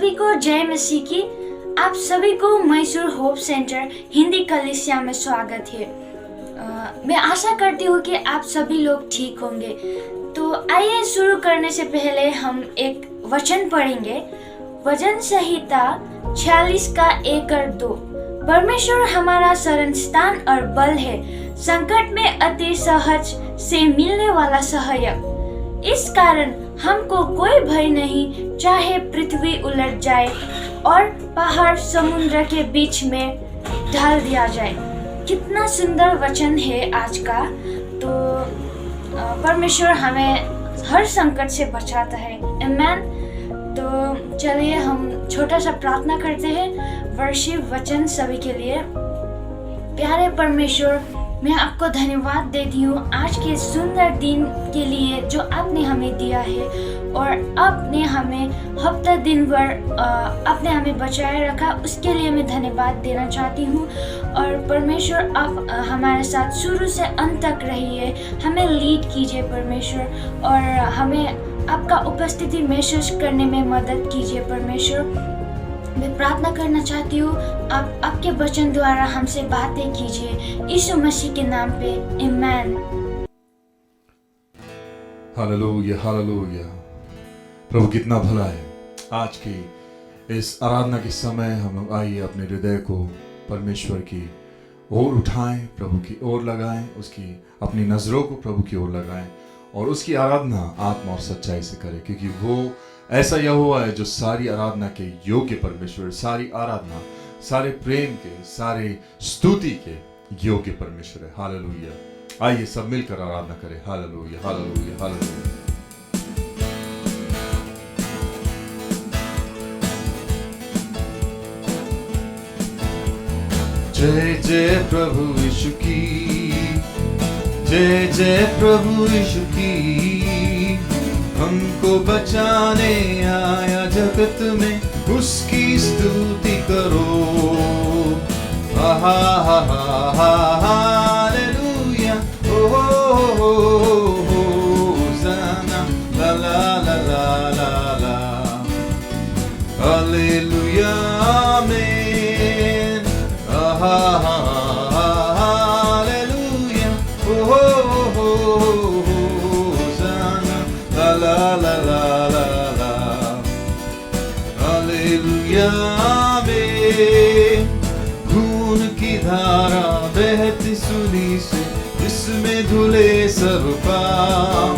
सभी को जय मसीह की। आप सभी को मैसूर होप सेंटर हिंदी कलीसिया में स्वागत है। मैं आशा करती हूँ कि आप सभी लोग ठीक होंगे। तो आइए शुरू करने से पहले हम एक वचन पढ़ेंगे। वचन संहिता 46 का 1 और 2। परमेश्वर हमारा शरण स्थान और बल है, संकट में अति सहज से मिलने वाला सहायक। इस कारण हमको कोई भय नहीं, चाहे पृथ्वी उलट जाए और पहाड़ समुद्र के बीच में ढाल दिया जाए। कितना सुंदर वचन है आज का। तो परमेश्वर हमें हर संकट से बचाता है। आमीन। तो चलिए हम छोटा सा प्रार्थना करते हैं। वर्शिप वचन सभी के लिए। प्यारे परमेश्वर, मैं आपको धन्यवाद देती हूँ आज के सुंदर दिन के लिए जो आपने हमें दिया है, और आपने हमें हफ्ता दिन भर आपने हमें बचाए रखा, उसके लिए मैं धन्यवाद देना चाहती हूँ। और परमेश्वर, आप हमारे साथ शुरू से अंत तक रहिए, हमें लीड कीजिए परमेश्वर, और हमें आपका उपस्थिति महसूस करने में मदद कीजिए परमेश्वर। मैं प्रार्थना करना चाहती हूँ, आप आपके वचन द्वारा हमसे बातें कीजिए, यीशु मसीह के नाम पे। आमीन। Hallelujah, hallelujah. प्रभु कितना भला है। आज की इस आराधना के समय हम लोग आइए अपने हृदय को परमेश्वर की ओर उठाएं, प्रभु की ओर लगाएं, उसकी अपनी नजरों को प्रभु की ओर लगाएं और उसकी आराधना आत्मा और सच्चाई से करें, क्योंकि वो ऐसा यहोवा है जो सारी आराधना के योग्य परमेश्वर, सारी आराधना, सारे प्रेम के, सारे स्तुति के योग्य परमेश्वर है। हालेलुया। आइए सब मिलकर आराधना करें। Hallelujah, hallelujah, hallelujah. जय जय प्रभु यीशु की, जय जय प्रभु यीशु की। हमको बचाने आया जगत में, उसकी स्तुति करो। आहा हा हा हा हालेलुया। ओ हो होसाना ला ला ला ला ला ला। हालेलुया आमीन। आहा हा हा हालेलुया। ओ हो la la la la la hallelujah में। खून की धारा बहती सूली से, जिसमें धुले सब पाप।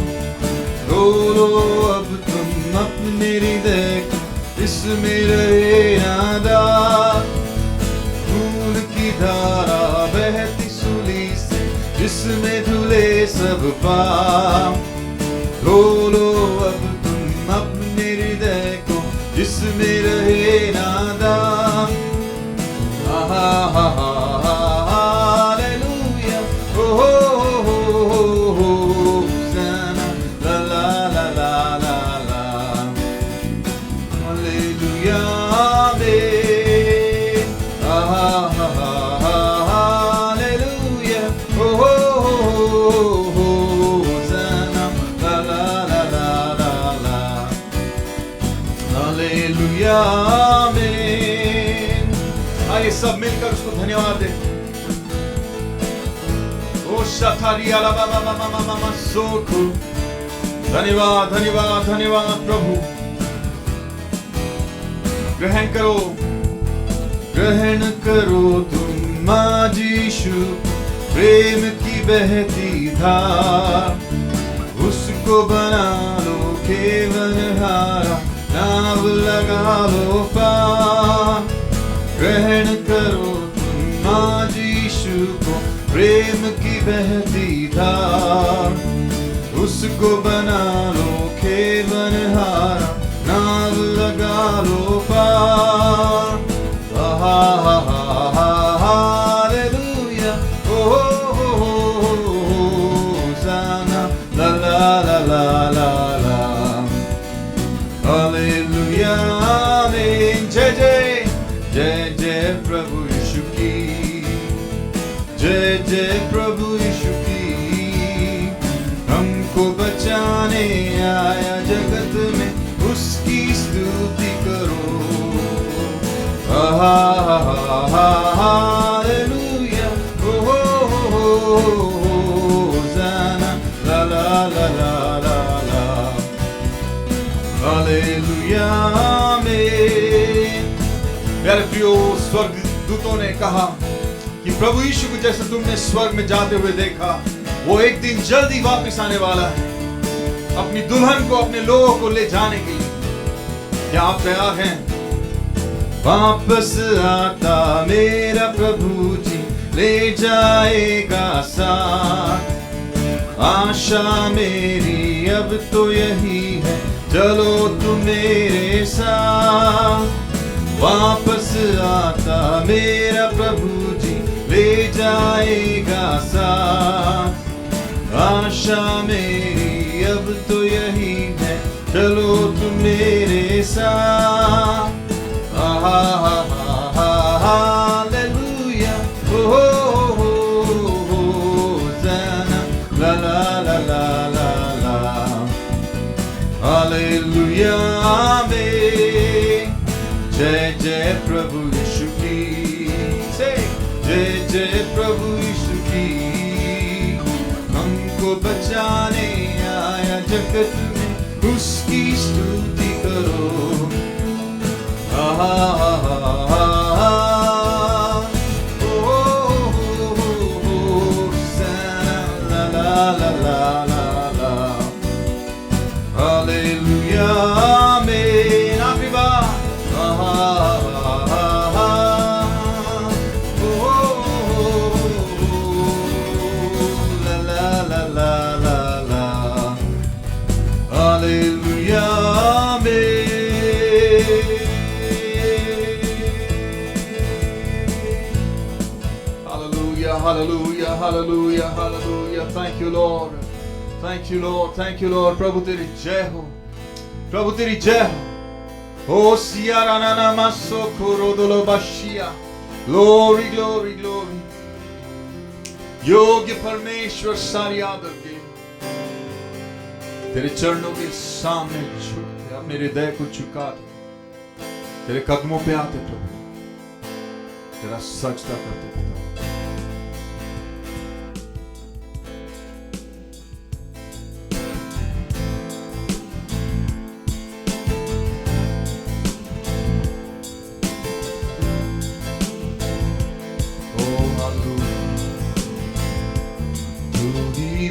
रो लो अब तुम अपने हृदय को, इसमें रहे नादार। खून की धारा बहती सूली से, जिसमें धुले सब पाप। रो लो अब तुम अपने हृदय को, जिसमें रहे नादान। आहा हा हा हालेलुया। ओ हो सना ला ला ला ला ला ला। हालेलुया आमीन। आहा हा हा हालेलुया। ओ हो आमीन। आइए सब मिलकर उसको धन्यवाद दें। ओ शतारिया ला बाबा मामा मामा मामा सोखु। धन्यवाद, धन्यवाद, धन्यवाद प्रभु। ग्रहण करो, ग्रहण करो तुम आज यीशु, प्रेम की बहती धार। उसको बना लो केवलहारा, नाव लगा लो पार। ग्रहण करो तुम आज यीशु को, प्रेम की बहती धार। उसको बना लो खेवनहारा, नाव लगा लो पार। आहा हा हा हा हालेलुया। ओ हो साना ला ला ला ला ला ला। हालेलुया आमीन। जय जय, जय जय प्रभु यीशु की, जय जय प्रभु यीशु की। हमको बचाने आया जगत में, उसकी स्तुति करो। Hallelujah. Oh, Hosanna. La la la la la la. Hallelujah. Amen. प्यारे प्रियो, स्वर्ग दूतों ने कहा कि प्रभु यीशु को जैसे तुमने स्वर्ग में जाते हुए देखा, वो एक दिन जल्दी वापस आने वाला है अपनी दुल्हन को, अपने लोगों को ले जाने के लिए। क्या आप तैयार हैं? वापस आता मेरा प्रभु जी, ले जाएगा साथ। आशा मेरी अब तो यही है, चलो तुम मेरे साथ। वापस आता मेरा प्रभु जी, ले जाएगा साथ। आशा मेरी अब तो यही है, चलो तुम मेरे साथ। Hallelujah. Oh, Hosanna. La la la la la la. Hallelujah. Amen. जय जय प्रभु यीशु की, जय जय प्रभु यीशु की। हमको बचाने आया जगत में, उसकी स्तुति करो। Hosanna, la la la la la. Hallelujah. Amen. आखिरी बार। Hallelujah, hallelujah, hallelujah. Thank you, Lord. Thank you, Lord. Thank you, Lord. प्रभु तेरी जय हो, प्रभु तेरी जय हो। ओ सियारा नाना मासो कोरोदलो बाशिया। Glory, glory, glory. योग्य परमेश्वर सारी आदर के तेरे चरणों के सामने झुकते, अपने हृदय को झुका दे, तेरे कदमों पे आते प्रभु, तेरा सजदा करते पिता।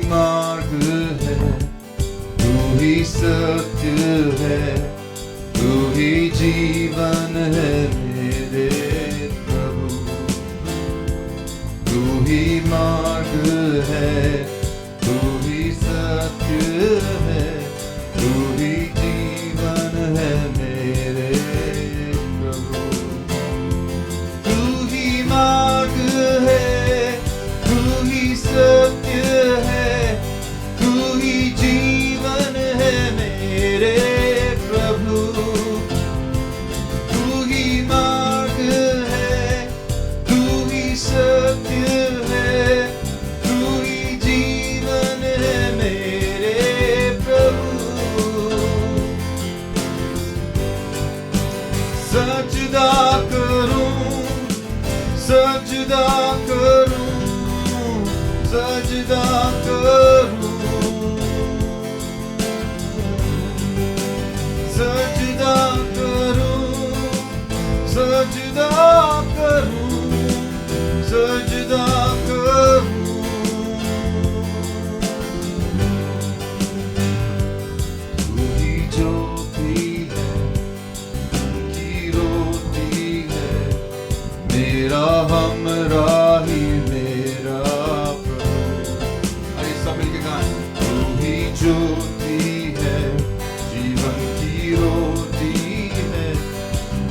मार्ग है, तू ही सत्य है, तू ही जीवन है मेरे प्रभु। तू ही मार्ग है, तू ही सत्य है, तू ही जीवन है मेरे प्रभु। तू ही मार्ग है, तू ही सत्य है, तू ही जीवन है मेरे प्रभु। तू ही मार्ग है, तू ही सत्य है, तू ही जीवन है मेरे प्रभु। सजदा करूं, सजदा करूं, सजदा करूं, सजदा करूं, सजदा करूं, सजदा करूं। तू ही ज्योति है, की रोटी है, मेरा हमराही मेरा ज्योति है, जीवन की रोटी है,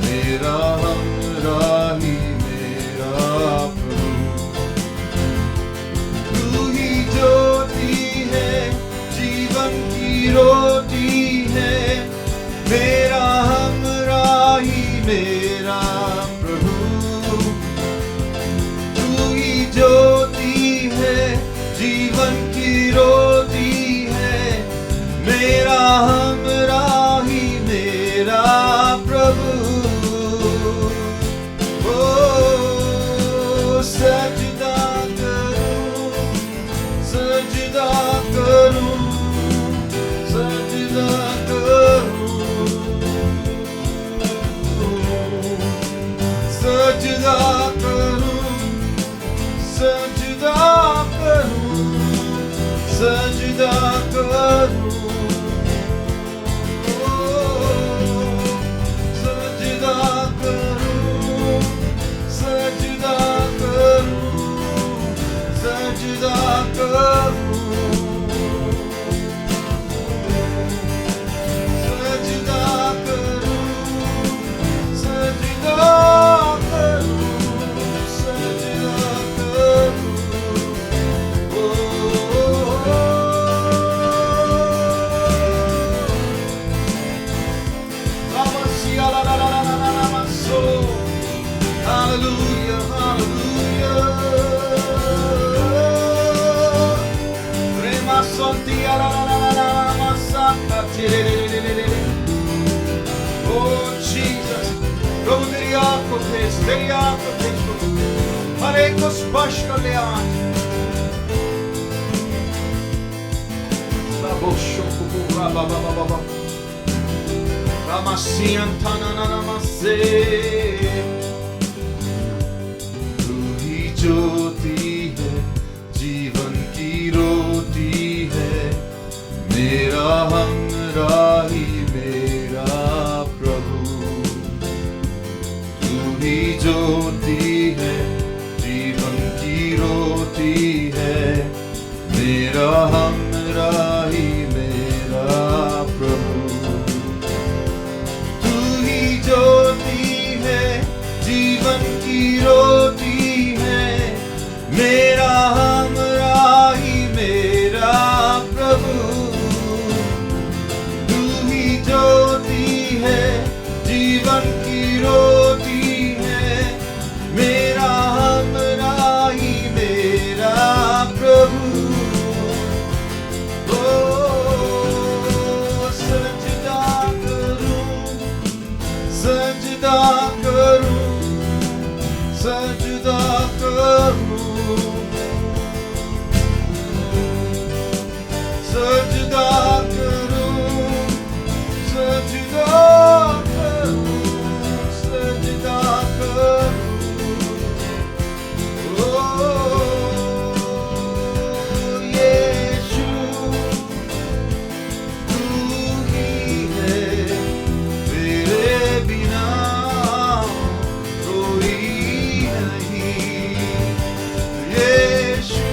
मेरा हमराही मेरा प्रभु। तू ही ज्योति है, जीवन की रोटी है, मेरा हमराही मेरा प्रभु। तू सजदा करूं, सजदा करूं, सजदा करूं, सजदा करूं, सजदा करूं, सजदा करूं, सजदा करूं। Hallelujah, hallelujah. Rema sonti la la la la la masaka tirelelelele. Oh Jesus, प्रभु तेरी आँख को भेज, तेरी आँख को भेज प्रभु, हर एक को स्पर्श कर ले आज। Rabo shokubu raba ba ba ba ba. Ramasiyan tanana namase. ज्योति है, जीवन की रोटी है, मेरा हमराही मेरा प्रभु। तू ही ज्योति है, जीवन की रोटी है, मेरा हमराही मेरा प्रभु। तू ही ज्योति है, जीवन की रोटी मेरा हमराही मेरा प्रभु। तू ही ज्योति है, जीवन की रोटी है, मेरा हमराही मेरा प्रभु। ओ सजदा करूं, सजदा करूं, सजदा करूं, सजदा करूं, सजदा करूं, सजदा करूं। ओ यीशु तू ही है, तेरे बिना कोई नहीं। यीशु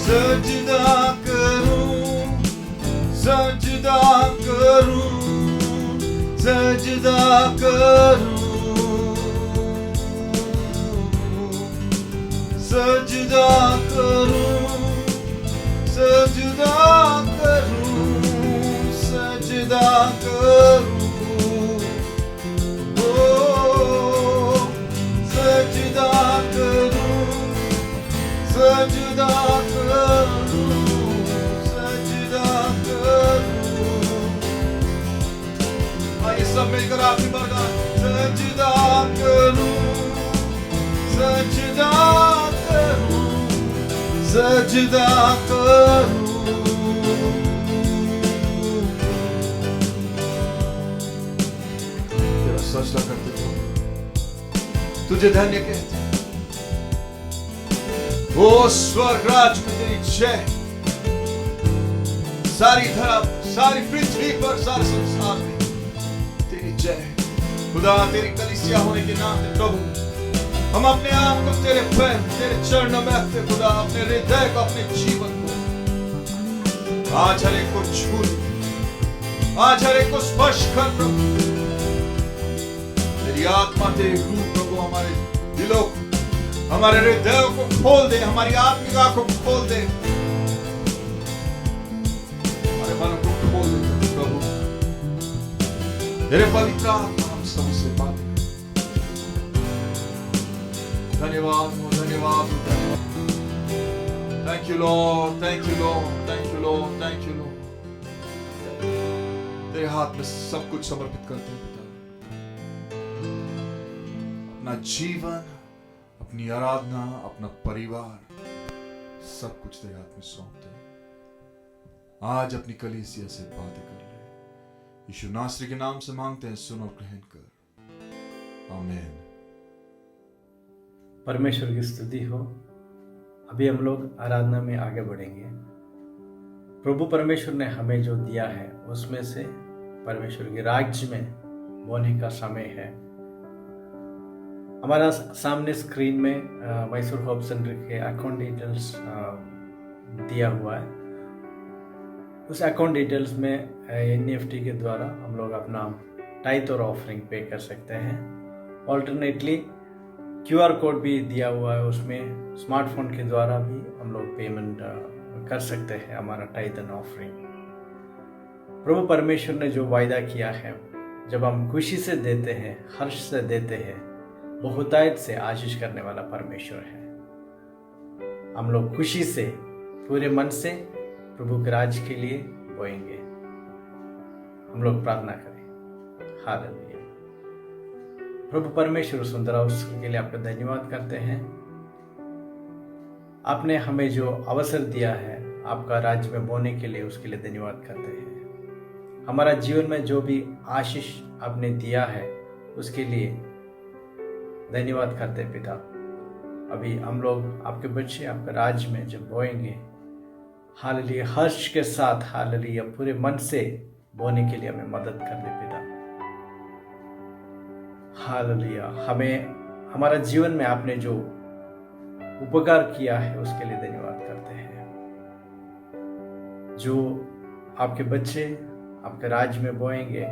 सजदा करूं, सजदा करूं, सजदा करूं, सजदा करूं, सजदा करूं, सजदा करूं। ओ सजदा करूं, सजदा करूं, सजदा करूं। आइए सब मिलकर आखिरी बार गाएं। सजदा करूं, सजदा करूं, सजदा करूं। तेरा सजदा करते हो, तुझे धन्य कहते हैं। ओ स्वर्ग राज में तेरी जय, सारी धरा, सारी पृथ्वी पर, सारे संसार में तेरी जय। खुदा तेरी कलीसिया होने के नाते प्रभु हम अपने आप को तेरे पैर, तेरे चरणों में रखते खुदा, अपने हृदय को, अपने जीवन को आज हर एक को छू, आज हर एक को स्पर्श कर प्रभु। तेरी आत्मा, तेरी रूह प्रभु हमारे दिलों को, हमारे हृदयों को खोल दे, हमारी आत्मिक आंखों को खोल दे, हमारे मन को खोल दे प्रभु। तेरे पवित्र आत्मा हम सबसे बातें धन्यवाद हो, धन्यवाद हो, धन्यवाद। Thank you Lord, thank you Lord, thank you Lord, thank you Lord. तेरे हाथ में सब कुछ समर्पित करते हैं पिता। अपना जीवन, अपनी आराधना, अपना परिवार, सब कुछ तेरे हाथ में सौंपते हैं। आज अपनी कलीसिया से बातें कर ले। यीशु नासरी के नाम से मांगते हैं, सुन और ग्रहण कर। आमीन। परमेश्वर की स्तुति हो। अभी हम लोग आराधना में आगे बढ़ेंगे। प्रभु परमेश्वर ने हमें जो दिया है उसमें से परमेश्वर के राज्य में बोने का समय है। हमारा सामने स्क्रीन में मैसूर होप सेंटर के अकाउंट डिटेल्स दिया हुआ है। उस अकाउंट डिटेल्स में NEFT के द्वारा हम लोग अपना टाइथ और ऑफरिंग पे कर सकते हैं। ऑल्टरनेटली QR कोड भी दिया हुआ है, उसमें स्मार्टफोन के द्वारा भी हम लोग पेमेंट कर सकते हैं हमारा टाइथ एंड ऑफरिंग। प्रभु परमेश्वर ने जो वायदा किया है, जब हम खुशी से देते हैं, हर्ष से देते हैं, बहुतायत से आशीष करने वाला परमेश्वर है। हम लोग खुशी से पूरे मन से प्रभु के राज्य के लिए बोएंगे। हम लोग प्रार्थना करें। हालेलुया। प्रभु परमेश्वर सुंदर अवसर के लिए आपका धन्यवाद करते हैं। आपने हमें जो अवसर दिया है आपका राज्य में बोने के लिए, उसके लिए धन्यवाद करते हैं। हमारा जीवन में जो भी आशीष आपने दिया है उसके लिए धन्यवाद करते हैं पिता। अभी हम लोग आपके बच्चे आपके राज्य में जब बोएंगे, हालेलुया, हर्ष के साथ, हालेलुया, पूरे मन से बोने के लिए हमें मदद कर दे पिता। हालेलुया, हमें हमारा जीवन में आपने जो उपकार किया है उसके लिए धन्यवाद करते हैं। जो आपके बच्चे आपके राज्य में बोएंगे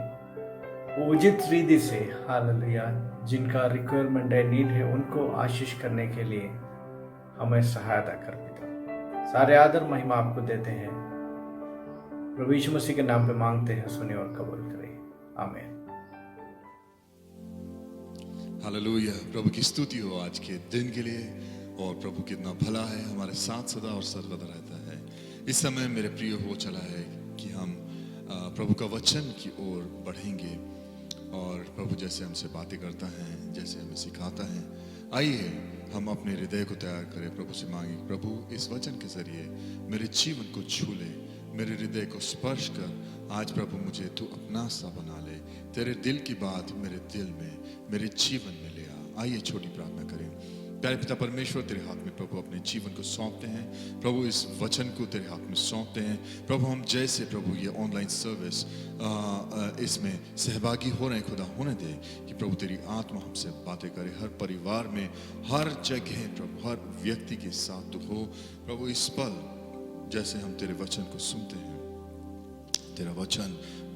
वो उचित रीति से, हालेलुया, जिनका रिक्वायरमेंट है, नीड है, उनको आशीष करने के लिए हमें सहायता कर पिता। सारे आदर महिमा आपको देते हैं। प्रभु यीशु मसीह के नाम पे मांगते हैं, सुने और कबूल करें। आमीन। हालेलुया। प्रभु की स्तुति हो आज के दिन के लिए। और प्रभु कितना भला है, हमारे साथ सदा और सर्वदा रहता है। इस समय मेरे प्रिय हो चला है कि हम प्रभु का वचन की ओर बढ़ेंगे। और प्रभु जैसे हमसे बातें करता है, जैसे हमें सिखाता है, आइए हम अपने हृदय को तैयार करें। प्रभु से मांगे, प्रभु इस वचन के जरिए मेरे जीवन को छू ले, मेरे हृदय को स्पर्श कर। आज प्रभु मुझे तू अपना सा बना ले। तेरे दिल की बात मेरे दिल में, मेरे जीवन में ले आ। आइए छोटी प्रार्थना करें। प्यारे पिता परमेश्वर, तेरे हाथ में प्रभु अपने जीवन को सौंपते हैं। प्रभु इस वचन को तेरे हाथ में सौंपते हैं। प्रभु हम जैसे प्रभु ये ऑनलाइन सर्विस इसमें सहभागी हो रहे हैं, खुदा होने दे कि प्रभु तेरी आत्मा हमसे बातें करे। हर परिवार में, हर जगह प्रभु, हर व्यक्ति के साथ तू हो। प्रभु इस पल जैसे हम तेरे वचन को सुनते हैं, तेरा वचन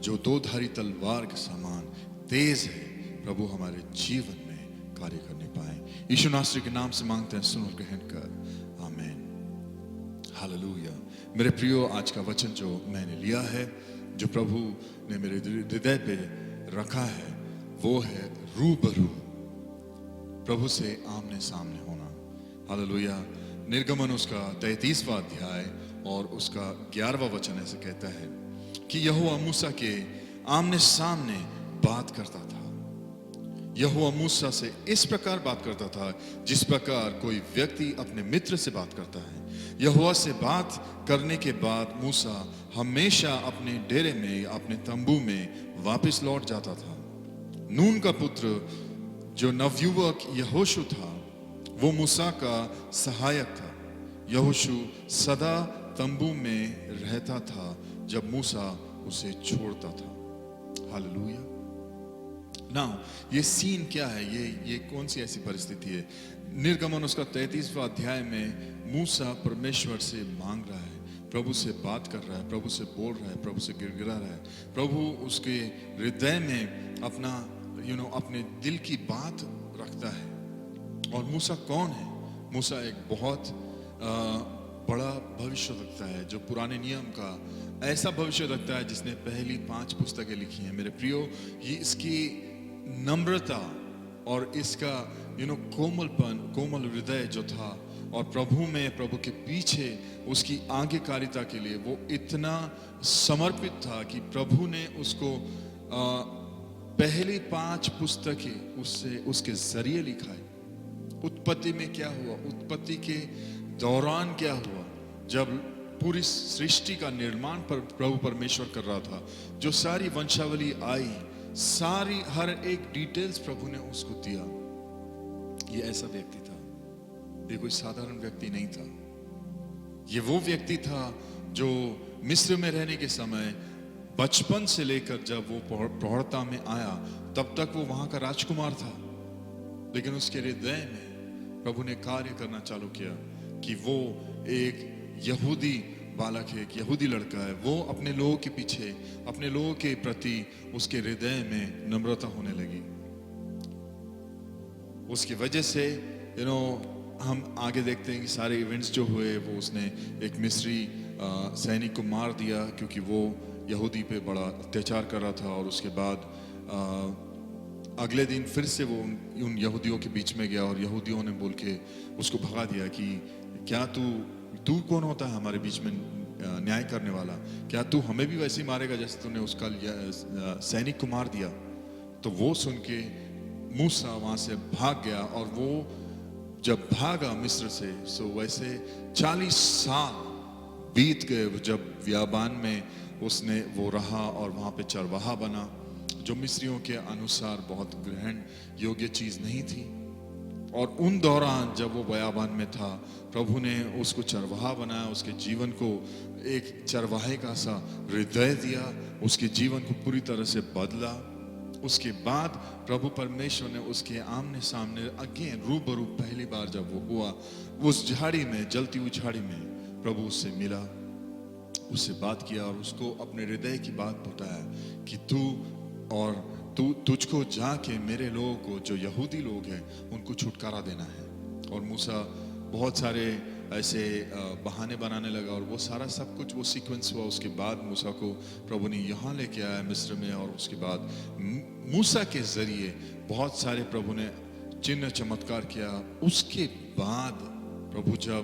जो दो-धारी तलवार के समान तेज है, प्रभु हमारे जीवन में कार्य करने पाए। यीशु नासरी के नाम से मांगते हैं, सुन और ग्रहण कर। आमीन। हालेलुया। मेरे प्रियो, आज का वचन जो मैंने लिया है, जो प्रभु ने मेरे हृदय पे रखा है, वो है रूबरू, प्रभु से आमने सामने होना। हालेलुया। निर्गमन उसका 33वां अध्याय और उसका 11वां वचन ऐसे कहता है कि यहोवा मूसा के आमने सामने बात करता था। यहोवा मूसा से इस प्रकार बात करता था जिस प्रकार कोई व्यक्ति अपने मित्र से बात करता है। यहोवा से बात करने के बाद मूसा हमेशा अपने डेरे में, अपने तंबू में वापस लौट जाता था। नून का पुत्र जो नवयुवक यहोशू था, वो मूसा का सहायक था। यहोशू सदा तंबू में रहता था जब मूसा उसे छोड़ता था। हालेलुया। नाउ ये सीन क्या है? ये कौन सी ऐसी परिस्थिति है? निर्गमन उसका 33वां अध्याय में मूसा परमेश्वर से मांग रहा है, प्रभु से बात कर रहा है, प्रभु से बोल रहा है, प्रभु से गिड़गिड़ा रहा है। प्रभु उसके हृदय में अपना अपने दिल की बात रखता है। और मूसा कौन है? मूसा एक बहुत बड़ा भविष्य रखता है, जो पुराने नियम का ऐसा भविष्य रखता है जिसने पहली 5 पुस्तकें लिखी हैं। मेरे प्रियो, ये इसकी नम्रता और इसका कोमलपन, कोमल हृदय जो था, और प्रभु में, प्रभु के पीछे उसकी आज्ञाकारिता के लिए वो इतना समर्पित था कि प्रभु ने उसको पहली 5 पुस्तकें उसके जरिए लिखाई। उत्पत्ति में क्या हुआ, उत्पत्ति के दौरान क्या हुआ, जब पूरी सृष्टि का निर्माण पर प्रभु परमेश्वर कर रहा था, जो सारी वंशावली आई, सारी हर एक डिटेल्स प्रभु ने उसको दिया। ये ऐसा व्यक्ति था, ये कोई साधारण व्यक्ति नहीं था। ये वो व्यक्ति था जो मिस्र में रहने के समय बचपन से लेकर जब वो प्रौढ़ता में आया तब तक वो वहां का राजकुमार था, लेकिन उसके हृदय में प्रभु ने कार्य करना चालू किया कि वो एक यहूदी बालक है, एक यहूदी लड़का है। वो अपने लोगों के पीछे, अपने लोगों के प्रति उसके हृदय में नम्रता होने लगी। उसकी वजह से हम आगे देखते हैं कि सारे इवेंट्स जो हुए, वो उसने एक मिस्री सैनिक को मार दिया क्योंकि वो यहूदी पे बड़ा अत्याचार कर रहा था। और उसके बाद अगले दिन फिर से वो उन यहूदियों के बीच में गया और यहूदियों ने बोल के उसको भगा दिया कि क्या तू कौन होता है हमारे बीच में न्याय करने वाला? क्या तू हमें भी वैसे ही मारेगा जैसे तूने उसका सैनिक को मार दिया? तो वो सुन के मूसा वहां से भाग गया, और वो जब भागा मिस्र से, सो वैसे 40 साल बीत गए जब बियाबान में उसने वो रहा और वहां पे चरवाहा बना, जो मिस्रियों के अनुसार बहुत ग्रहण योग्य चीज नहीं थी। और उन दौरान जब वो बियाबान में था, प्रभु ने उसको चरवाहा बनाया, उसके जीवन को एक चरवाहे का सा हृदय दिया, उसके जीवन को पूरी तरह से बदला। उसके बाद प्रभु परमेश्वर ने उसके आमने सामने अगेन रूबरू पहली बार जब वो हुआ, उस झाड़ी में, जलती हुई झाड़ी में प्रभु उससे मिला, उससे बात किया और उसको अपने हृदय की बात बताया कि तुझको जाके मेरे लोगों को, जो यहूदी लोग हैं, उनको छुटकारा देना है। और मूसा बहुत सारे ऐसे बहाने बनाने लगा, और वो सारा सब कुछ वो सीक्वेंस हुआ। उसके बाद मूसा को प्रभु ने यहाँ लेके आया मिस्र में, और उसके बाद मूसा के जरिए बहुत सारे प्रभु ने चिन्ह चमत्कार किया। उसके बाद प्रभु जब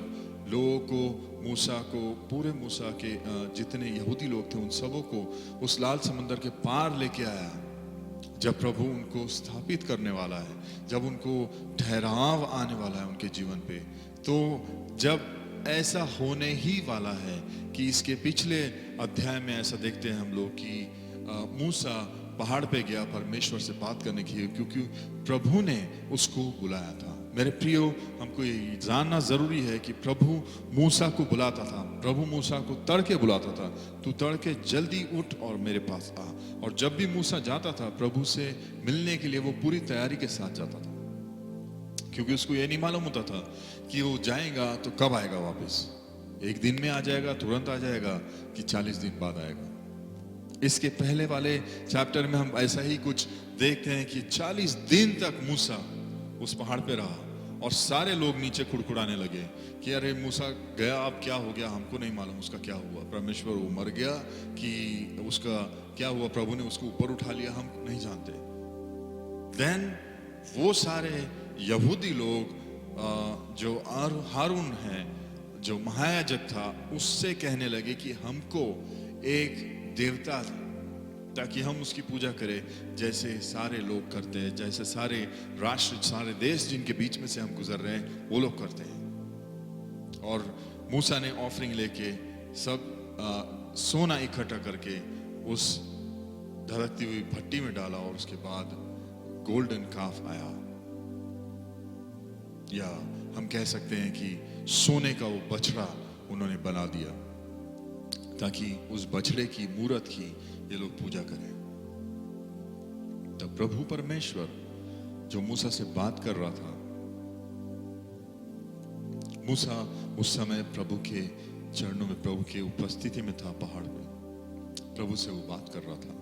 लोगों को, मूसा को, पूरे मूसा के जितने यहूदी लोग थे उन सबों को उस लाल समंदर के पार लेके आया, जब प्रभु उनको स्थापित करने वाला है, जब उनको ठहराव आने वाला है उनके जीवन पे, तो जब ऐसा होने ही वाला है कि इसके पिछले अध्याय में ऐसा देखते हैं हम लोग कि मूसा पहाड़ पे गया परमेश्वर से बात करने के लिए, क्योंकि प्रभु ने उसको बुलाया था। मेरे प्रियो, हमको ये जानना जरूरी है कि प्रभु मूसा को बुलाता था, प्रभु मूसा को तड़के बुलाता था, तू तड़के जल्दी उठ और मेरे पास आ। और जब भी मूसा जाता था प्रभु से मिलने के लिए, वो पूरी तैयारी के साथ जाता था, क्योंकि उसको ये नहीं मालूम होता था कि वो जाएगा तो कब आएगा वापस। एक दिन में आ जाएगा, तुरंत आ जाएगा, कि 40 दिन बाद आएगा। इसके पहले वाले चैप्टर में हम ऐसा ही कुछ देखते हैं कि 40 दिन तक मूसा उस पहाड़ पे रहा, और सारे लोग नीचे खुड़खुड़ाने लगे कि अरे मूसा गया, अब क्या हो गया, हमको नहीं मालूम उसका क्या हुआ। परमेश्वर वो मर गया कि उसका क्या हुआ, प्रभु ने उसको ऊपर उठा लिया, हम नहीं जानते। देन वो सारे यहूदी लोग जो हारून है, जो महायाजक था, उससे कहने लगे कि हमको एक देवता ताकि हम उसकी पूजा करें, जैसे सारे लोग करते हैं, जैसे सारे राष्ट्र, सारे देश जिनके बीच में से हम गुजर रहे हैं वो लोग करते हैं। और मूसा ने ऑफरिंग लेके सब सोना इकट्ठा करके उस धड़कती हुई भट्टी में डाला, और उसके बाद गोल्डन काफ आया, या हम कह सकते हैं कि सोने का वो बछड़ा उन्होंने बना दिया, ताकि उस बछड़े की मूरत की ये लोग पूजा करें। तब प्रभु परमेश्वर जो मूसा से बात कर रहा था, मूसा उस समय प्रभु के चरणों में, प्रभु के उपस्थिति में था, पहाड़ पे प्रभु से वो बात कर रहा था।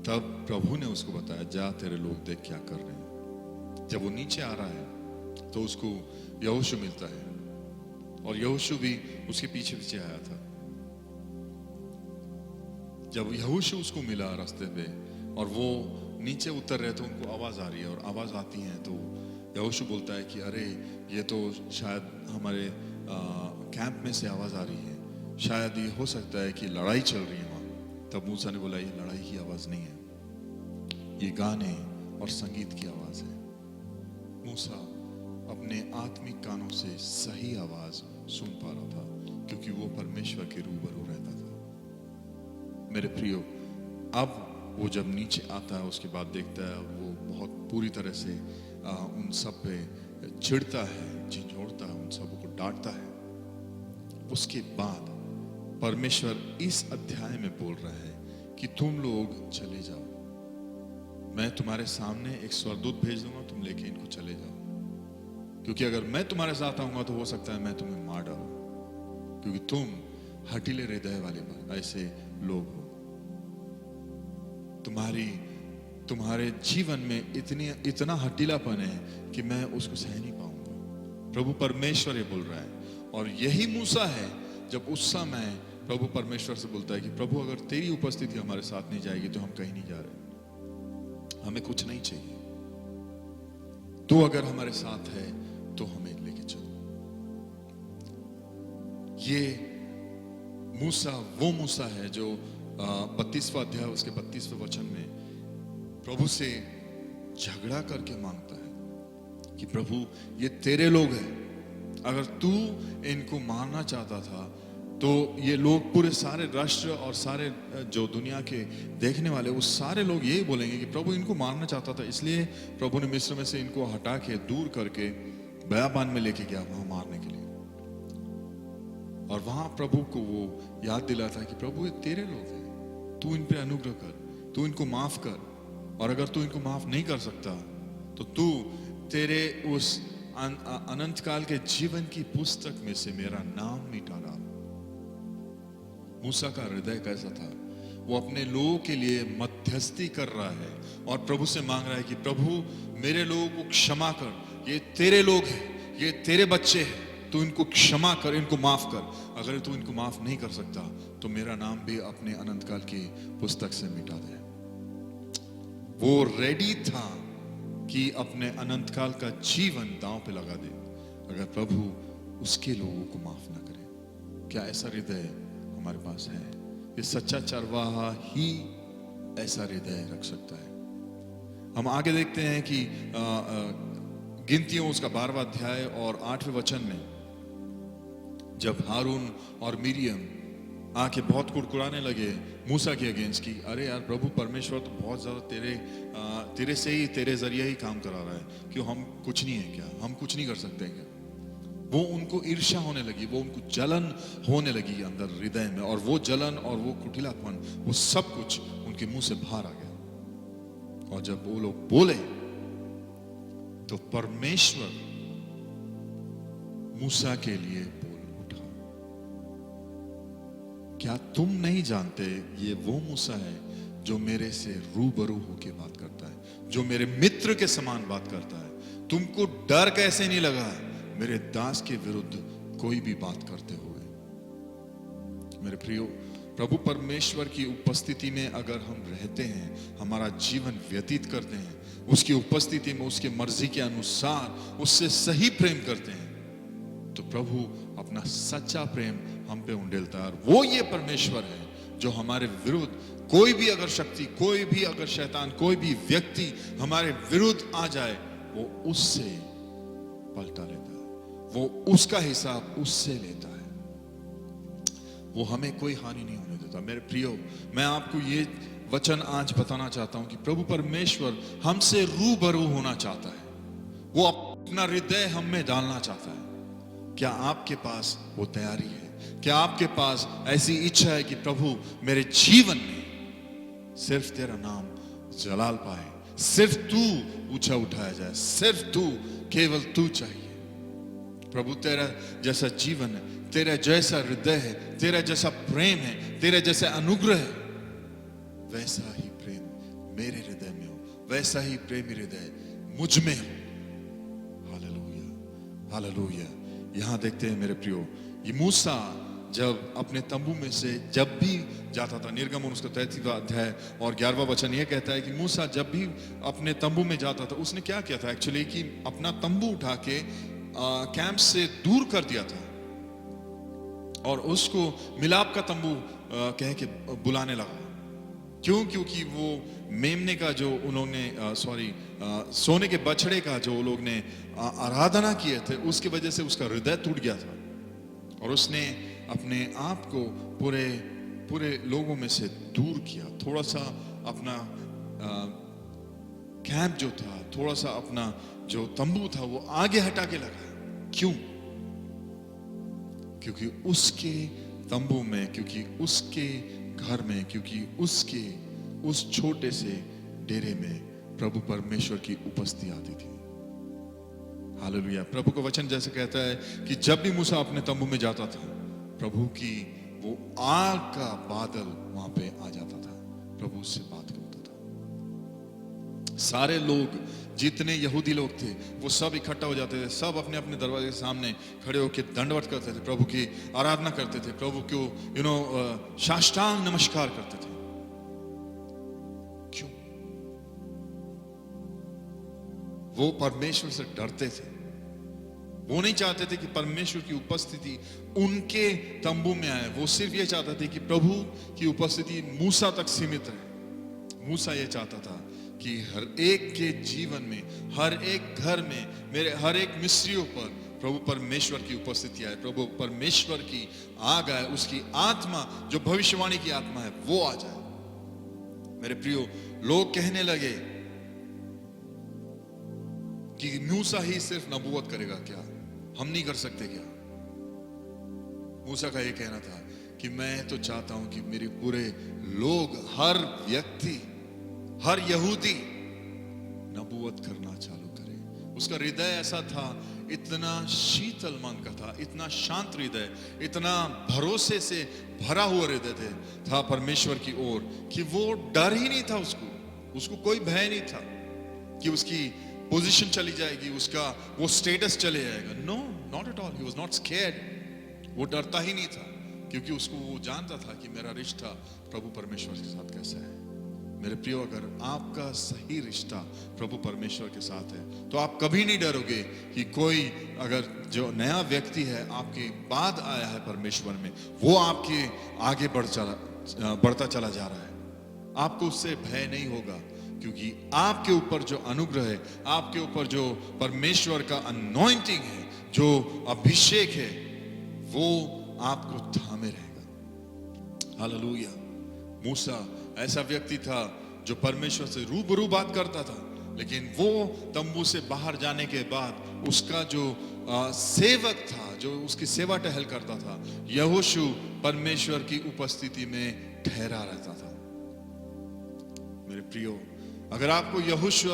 तब प्रभु ने उसको बताया, जा तेरे लोग देख क्या कर रहे हैं। जब वो नीचे आ रहा है तो उसको यहोशू मिलता है, और यहोशू भी उसके पीछे पीछे आया था। जब यहोशू उसको मिला रास्ते पे, और वो नीचे उतर रहे तो उनको आवाज आ रही है, और आवाज आती है तो यहोशू बोलता है कि अरे ये तो शायद हमारे कैंप में से आवाज आ रही है, शायद ये हो सकता है कि लड़ाई चल रही है वहां। तब मूसा ने बोला ये लड़ाई की आवाज नहीं है, ये गाने और संगीत की आवाज है। मूसा अपने आत्मिक कानों से सही आवाज सुन पा रहा था, क्योंकि वो परमेश्वर के रूबरू रहता था। मेरे प्रियो, अब वो जब नीचे आता है उसके बाद देखता है वो बहुत पूरी तरह से उन सब पे चिढ़ता है, झिझोड़ता है, उन सबको डांटता है। उसके बाद परमेश्वर इस अध्याय में बोल रहा है कि तुम लोग चले जाओ, मैं तुम्हारे सामने एक स्वर्गदूत भेज दूंगा, तुम लेके इनको चले जाओ, क्योंकि अगर मैं तुम्हारे साथ आऊंगा तो हो सकता है मैं तुम्हें मार डालूं, क्योंकि तुम हठीले हृदय वाले ऐसे लोग हो। तुम्हारे जीवन में इतना हठीलापन है कि मैं उसको सह नहीं पाऊंगा। प्रभु परमेश्वर ये बोल रहा है। और यही मूसा है जब उस समय प्रभु परमेश्वर से बोलता है कि प्रभु अगर तेरी उपस्थिति हमारे साथ नहीं जाएगी तो हम कहीं नहीं जा रहे, हमें कुछ नहीं चाहिए, तो अगर हमारे साथ है तो हमें लेके चलो। ये मूसा वो मूसा है जो 32वां अध्याय उसके 32वें वचन में प्रभु से झगड़ा करके मांगता है कि प्रभु ये तेरे लोग हैं, अगर तू इनको मारना चाहता था तो ये लोग पूरे सारे राष्ट्र और सारे जो दुनिया के देखने वाले वो सारे लोग यही बोलेंगे कि प्रभु इनको मारना चाहता था, इसलिए प्रभु ने मिस्र में से इनको हटा के दूर करके बयाबान में लेके गया वहां मारने के लिए। और वहां प्रभु को वो याद दिलाता कि प्रभु ये तेरे लोग हैं, तू इन पे अनुग्रह कर, तू इनको माफ कर, और अगर तू इनको माफ नहीं कर सकता तो तू तेरे उस अनंत काल के जीवन की पुस्तक में से मेरा नाम मिटा डाल। मूसा का हृदय कैसा था? वो अपने लोगों के लिए मध्यस्थी कर रहा है और प्रभु से मांग रहा है कि प्रभु मेरे लोगों को क्षमा कर, ये तेरे लोग हैं, ये तेरे बच्चे हैं, तू इनको क्षमा कर, इनको माफ कर। अगर तू इनको माफ नहीं कर सकता तो मेरा नाम भी अपने अनंत काल की पुस्तक से मिटा दे। वो रेडी था कि अपने अनंत काल का जीवन दांव पे लगा दे अगर प्रभु उसके लोगों को माफ ना करे। क्या ऐसा हृदय हमारे पास है? ये सच्चा चरवाहा ही ऐसा हृदय रख सकता है। हम आगे देखते हैं कि गिनतियों उसका 12वां अध्याय और 8वें वचन में जब हारून और मिरियम आके बहुत कुड़कुड़ाने लगे मूसा के अगेंस्ट की, अरे यार प्रभु परमेश्वर तो बहुत ज्यादा तेरे से ही, तेरे जरिए ही काम करा रहा है, क्यों हम कुछ नहीं है क्या, हम कुछ नहीं कर सकते क्या? वो उनको ईर्ष्या होने लगी, वो उनको जलन होने लगी अंदर हृदय में, और वो जलन और वो कुटिलापन वो सब कुछ उनके मुंह से बाहर आ गया। और जब वो लोग बोले तो परमेश्वर मूसा के लिए बोल उठा। क्या तुम नहीं जानते ये वो मूसा है जो मेरे से रूबरू होके बात करता है, जो मेरे मित्र के समान बात करता है? तुमको डर कैसे नहीं लगा मेरे दास के विरुद्ध कोई भी बात करते हुए? मेरे प्रियो, प्रभु परमेश्वर की उपस्थिति में अगर हम रहते हैं, हमारा जीवन व्यतीत करते हैं, उसकी उपस्थिति में उसके मर्जी के अनुसार उससे सही प्रेम करते हैं, तो प्रभु अपना सच्चा प्रेम हम पे उंडेलता है। और वो ये परमेश्वर है जो हमारे विरुद्ध कोई भी अगर शक्ति, कोई भी अगर शैतान, कोई भी व्यक्ति हमारे विरुद्ध आ जाए, वो उससे पलटा लेता है, वो उसका हिसाब उससे लेता है, वो हमें कोई हानि नहीं होने देता। मेरे प्रियो, मैं आपको ये वचन आज बताना चाहता हूं कि प्रभु परमेश्वर हमसे रूबरू होना चाहता है, वो अपना हृदय हम में डालना चाहता है। क्या आपके पास वो तैयारी है? क्या आपके पास ऐसी इच्छा है कि प्रभु मेरे जीवन में सिर्फ तेरा नाम जलाल पाए, सिर्फ तू ऊंचा उठाया जाए, सिर्फ तू, केवल तू चाहिए? प्रभु तेरा जैसा जीवन है, तेरा जैसा हृदय है, तेरा जैसा प्रेम है, तेरा जैसा अनुग्रह है, वैसा ही प्रेम मेरे हृदय में हो, वैसा ही प्रेमी हृदय मुझ में हो। Hallelujah, hallelujah. यहां देखते हैं मेरे प्रियो, ये मूसा जब अपने तंबू में से जब भी जाता था। निर्गमन उसका 33वां अध्याय और 11वां वचन यह कहता है कि मूसा जब भी अपने तंबू में जाता था, उसने क्या किया था एक्चुअली कि अपना तंबू उठा के कैंप से दूर कर दिया था और उसको मिलाप का तंबू कह के बुलाने लगा। क्यों? क्योंकि वो मेमने का जो उन्होंने सोने के बछड़े का जो लोग ने आराधना किए थे, उसकी वजह से उसका हृदय टूट गया था और उसने अपने आप को पूरे लोगों में से दूर किया। थोड़ा सा अपना कैंप जो था, थोड़ा सा अपना जो तंबू था वो आगे हटा के लगा। क्यों? क्योंकि उसके तंबू में, क्योंकि उसके घर में, क्योंकि उसके उस छोटे से डेरे में प्रभु परमेश्वर की उपस्थिति आती थी। हालेलुया। प्रभु का वचन जैसे कहता है कि जब भी मूसा अपने तंबू में जाता था, प्रभु की वो आग का बादल वहां पे आ जाता था, प्रभु उससे बात करता था। सारे लोग, जितने यहूदी लोग थे, वो सब इकट्ठा हो जाते थे, सब अपने अपने दरवाजे के सामने खड़े होकर दंडवत करते थे, प्रभु की आराधना करते थे, प्रभु को साष्टांग नमस्कार करते थे। क्यों? वो परमेश्वर से डरते थे। वो नहीं चाहते थे कि परमेश्वर की उपस्थिति उनके तंबू में आए। वो सिर्फ ये चाहते थे कि प्रभु की उपस्थिति मूसा तक सीमित रहे। मूसा ये चाहता था कि हर एक के जीवन में, हर एक घर में, मेरे हर एक मिस्रियों पर प्रभु परमेश्वर की उपस्थिति आए, प्रभु परमेश्वर की आग आए, उसकी आत्मा जो भविष्यवाणी की आत्मा है वो आ जाए। मेरे प्रियो, लोग कहने लगे कि मूसा ही सिर्फ नबूवत करेगा क्या, हम नहीं कर सकते क्या? मूसा का ये कहना था कि मैं तो चाहता हूं कि मेरे पूरे लोग, हर व्यक्ति, हर यहूदी नबूवत करना चालू करे। उसका हृदय ऐसा था, इतना शीतल मन का था, इतना शांत हृदय, इतना भरोसे से भरा हुआ हृदय था परमेश्वर की ओर कि वो डर ही नहीं था। उसको कोई भय नहीं था कि उसकी पोजीशन चली जाएगी, उसका वो स्टेटस चले जाएगा। No, not at all. He was not scared. वो डरता ही नहीं था, क्योंकि उसको वो जानता था कि मेरा रिश्ता प्रभु परमेश्वर के साथ कैसा है। मेरे प्रियो, अगर आपका सही रिश्ता प्रभु परमेश्वर के साथ है तो आप कभी नहीं डरोगे कि कोई अगर जो नया व्यक्ति है आपके बाद आया है परमेश्वर में, वो आपके आगे बढ़ता चला जा रहा है। आपको उससे भय नहीं होगा, क्योंकि आपके ऊपर जो अनुग्रह है, आपके ऊपर जो परमेश्वर का अनॉइंटिंग है, जो अभिषेक है, वो आपको थामे रहेगा। हालेलुया। मूसा ऐसा व्यक्ति था जो परमेश्वर से रूबरू बात करता था, लेकिन वो तंबू से बाहर जाने के बाद उसका जो सेवक था, जो उसकी सेवा टहल करता था, यहोशू परमेश्वर की उपस्थिति में ठहरा रहता था। मेरे प्रियो, अगर आपको यहोशू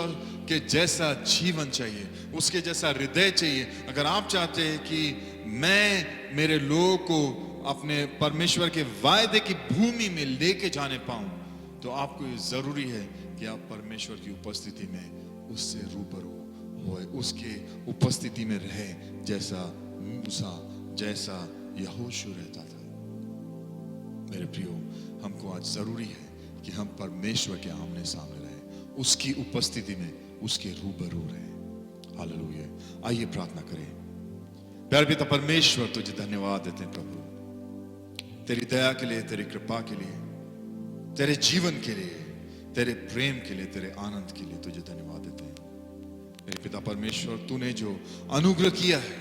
के जैसा जीवन चाहिए, उसके जैसा हृदय चाहिए, अगर आप चाहते हैं कि मैं मेरे लोगों को अपने परमेश्वर के वायदे की भूमि में लेके जाने पाऊं, तो आपको ये जरूरी है कि आप परमेश्वर की उपस्थिति में उससे रूबरू होए, उसके उपस्थिति में रहे, जैसा मूसा, जैसा यहोशू रहता था। मेरे प्रियो, हमको आज जरूरी है कि हम परमेश्वर के आमने सामने रहे, उसकी उपस्थिति में उसके रूबरू रहे। हालेलुया। आइए प्रार्थना करें। प्यारे पिता परमेश्वर, तुझे धन्यवाद देते हैं प्रभु, तेरी दया के लिए, तेरी कृपा के लिए, तेरे जीवन के लिए, तेरे प्रेम के लिए, तेरे आनंद के लिए तुझे धन्यवाद देते हैं। मेरे पिता परमेश्वर, तूने जो अनुग्रह किया है,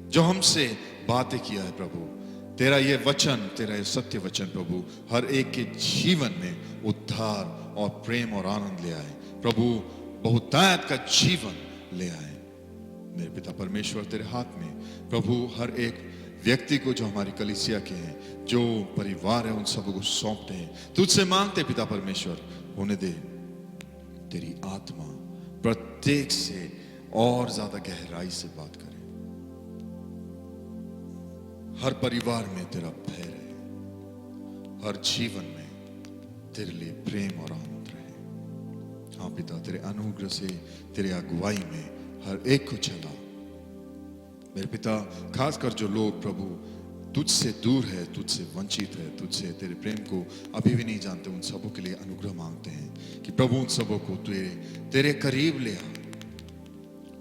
जो हमसे बातें किया है प्रभु, तेरा ये वचन, तेरा ये सत्य वचन प्रभु हर एक के जीवन में उद्धार और प्रेम और आनंद ले आए प्रभु, बहुतायत का जीवन ले आए। मेरे पिता परमेश्वर, तेरे हाथ में प्रभु हर एक व्यक्ति को, जो हमारी कलीसिया के हैं, जो परिवार है, उन सबको सौंपते हैं। तुझसे मांगते पिता परमेश्वर, होने दे तेरी आत्मा प्रत्येक से और ज्यादा गहराई से बात करे। हर परिवार में तेरा भय रहे, हर जीवन में तेरे लिए प्रेम और आनंद रहे। हाँ पिता, तेरे अनुग्रह से, तेरे अगुवाई में हर एक को चला। मेरे पिता, खासकर जो लोग प्रभु तुझसे दूर है, तुझसे वंचित है, तुझसे तेरे प्रेम को अभी भी नहीं जानते, उन सबों के लिए अनुग्रह मांगते हैं कि प्रभु उन सबों को तेरे करीब ले आ।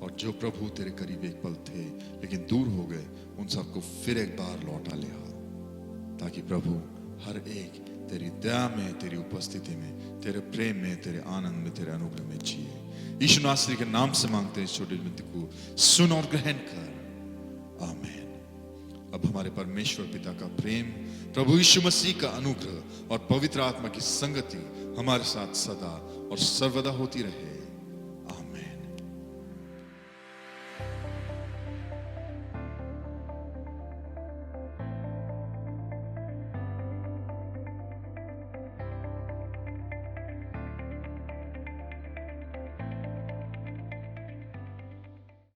और जो प्रभु तेरे करीब एक पल थे लेकिन दूर हो गए, उन सबको फिर एक बार लौटा ले आ, ताकि प्रभु हर एक तेरी दया में, तेरी उपस्थिति में, तेरे प्रेम में, तेरे आनंद में, तेरे अनुग्रह में जिए। यीशु नासरी के नाम से मांगते हैं, छोटी विनती को सुन और ग्रहण कर, आमीन। अब हमारे परमेश्वर पिता का प्रेम, प्रभु यीशु मसीह का अनुग्रह और पवित्र आत्मा की संगति हमारे साथ सदा और सर्वदा होती रहे।